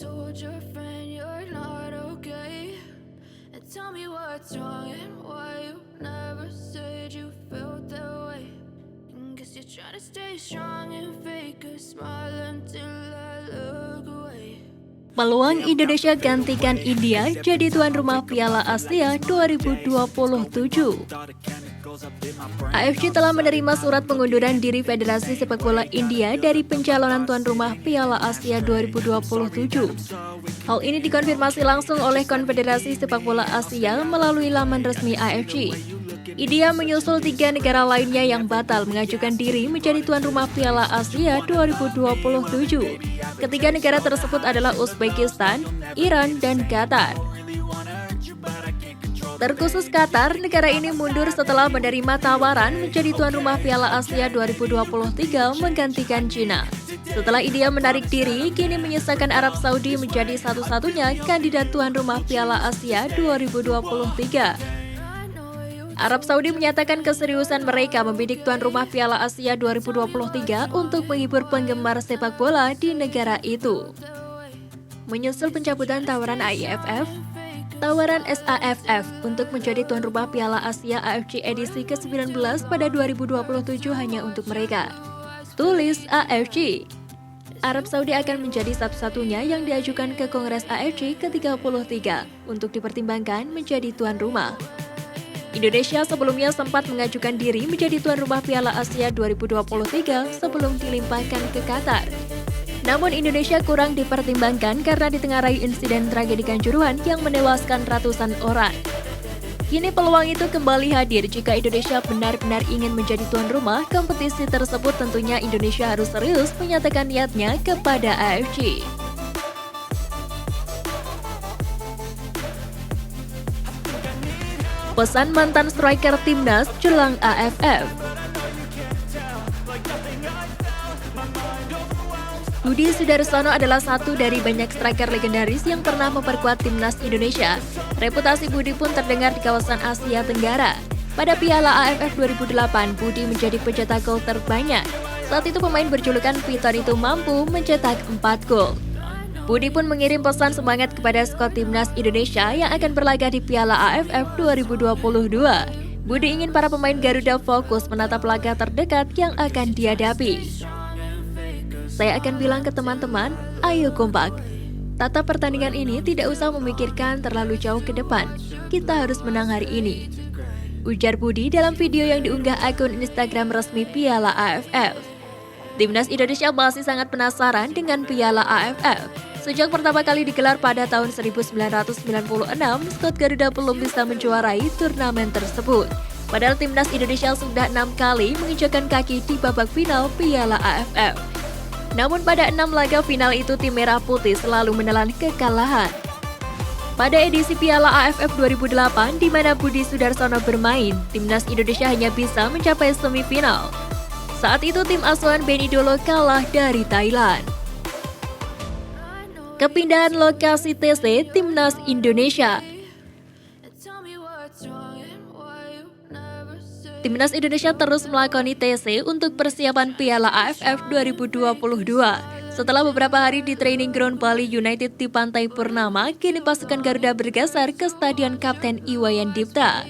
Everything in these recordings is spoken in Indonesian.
told your friend you're not okay? And tell me what's wrong and why you never said you felt that way. And guess you're trying to stay strong and fake a smile until I look away. Peluang Indonesia gantikan India jadi tuan rumah Piala Asia 2027. AFC telah menerima surat pengunduran diri Federasi Sepak Bola India dari pencalonan tuan rumah Piala Asia 2027. Hal ini dikonfirmasi langsung oleh Konfederasi Sepak Bola Asia melalui laman resmi AFC. India menyusul 3 negara lainnya yang batal mengajukan diri menjadi tuan rumah Piala Asia 2027. Ketiga negara tersebut adalah Uzbekistan, Iran, dan Qatar. Terkhusus Qatar, negara ini mundur setelah menerima tawaran menjadi tuan rumah Piala Asia 2023 menggantikan China. Setelah India menarik diri, kini menyisakan Arab Saudi menjadi satu-satunya kandidat tuan rumah Piala Asia 2023. Arab Saudi menyatakan keseriusan mereka membidik tuan rumah Piala Asia 2023 untuk menghibur penggemar sepak bola di negara itu. Menyusul pencabutan tawaran AIFF, tawaran SAFF untuk menjadi tuan rumah Piala Asia AFC edisi ke-19 pada 2027 hanya untuk mereka. Tulis AFC. Arab Saudi akan menjadi satu-satunya yang diajukan ke Kongres AFC ke-33 untuk dipertimbangkan menjadi tuan rumah. Indonesia sebelumnya sempat mengajukan diri menjadi tuan rumah Piala Asia 2023 sebelum dilimpahkan ke Qatar. Namun Indonesia kurang dipertimbangkan karena ditengarai insiden tragedi Kanjuruhan yang menewaskan ratusan orang. Kini peluang itu kembali hadir jika Indonesia benar-benar ingin menjadi tuan rumah kompetisi tersebut. Tentunya Indonesia harus serius menyatakan niatnya kepada AFC. Pesan mantan striker timnas jelang AFF. Budi Sudarsono adalah satu dari banyak striker legendaris yang pernah memperkuat timnas Indonesia. Reputasi Budi pun terdengar di kawasan Asia Tenggara. Pada Piala AFF 2008, Budi menjadi pencetak gol terbanyak. Saat itu pemain berjulukan Piton itu mampu mencetak 4 gol. Budi pun mengirim pesan semangat kepada skuad timnas Indonesia yang akan berlaga di Piala AFF 2022. Budi ingin para pemain Garuda fokus menatap laga terdekat yang akan dihadapi. Saya akan bilang ke teman-teman, ayo kompak. Tata pertandingan ini tidak usah memikirkan terlalu jauh ke depan. Kita harus menang hari ini, ujar Budi dalam video yang diunggah akun Instagram resmi Piala AFF. Timnas Indonesia masih sangat penasaran dengan Piala AFF. Sejak pertama kali digelar pada tahun 1996, skuad Garuda belum bisa menjuarai turnamen tersebut. Padahal timnas Indonesia sudah 6 kali menginjakkan kaki di babak final Piala AFF. Namun pada 6 laga final itu tim merah putih selalu menelan kekalahan. Pada edisi Piala AFF 2008 di mana Budi Sudarsono bermain, timnas Indonesia hanya bisa mencapai semifinal. Saat itu tim asuhan Benny Dolo kalah dari Thailand. Kepindahan lokasi TC Timnas Indonesia. Timnas Indonesia terus melakoni TC untuk persiapan Piala AFF 2022. Setelah beberapa hari di training ground Bali United di Pantai Purnama, kini pasukan Garuda bergeser ke Stadion Kapten Iwayan Dipta.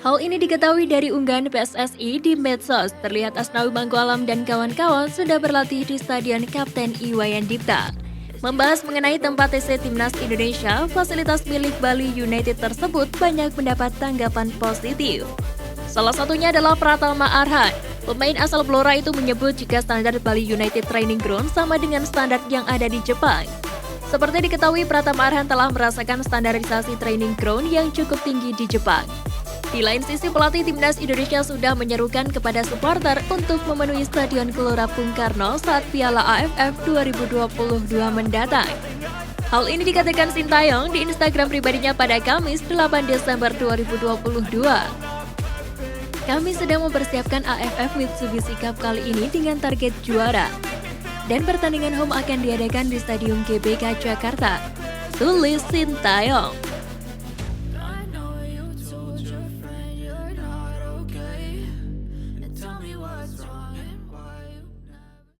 Hal ini diketahui dari unggahan PSSI di medsos. Terlihat Asnawi Mangkualam dan kawan-kawan sudah berlatih di Stadion Kapten Iwayan Dipta. Membahas mengenai tempat TC Timnas Indonesia, fasilitas milik Bali United tersebut banyak mendapat tanggapan positif. Salah satunya adalah Pratama Arhan. Pemain asal Blora itu menyebut jika standar Bali United Training Ground sama dengan standar yang ada di Jepang. Seperti diketahui, Pratama Arhan telah merasakan standarisasi training ground yang cukup tinggi di Jepang. Di lain sisi, pelatih Timnas Indonesia sudah menyerukan kepada supporter untuk memenuhi Stadion Gelora Bung Karno saat Piala AFF 2022 mendatang. Hal ini dikatakan Sintayong di Instagram pribadinya pada Kamis 8 Desember 2022. Kami sedang mempersiapkan AFF Mitsubishi Cup kali ini dengan target juara. Dan pertandingan home akan diadakan di Stadion GBK Jakarta. Tulis Sintayong.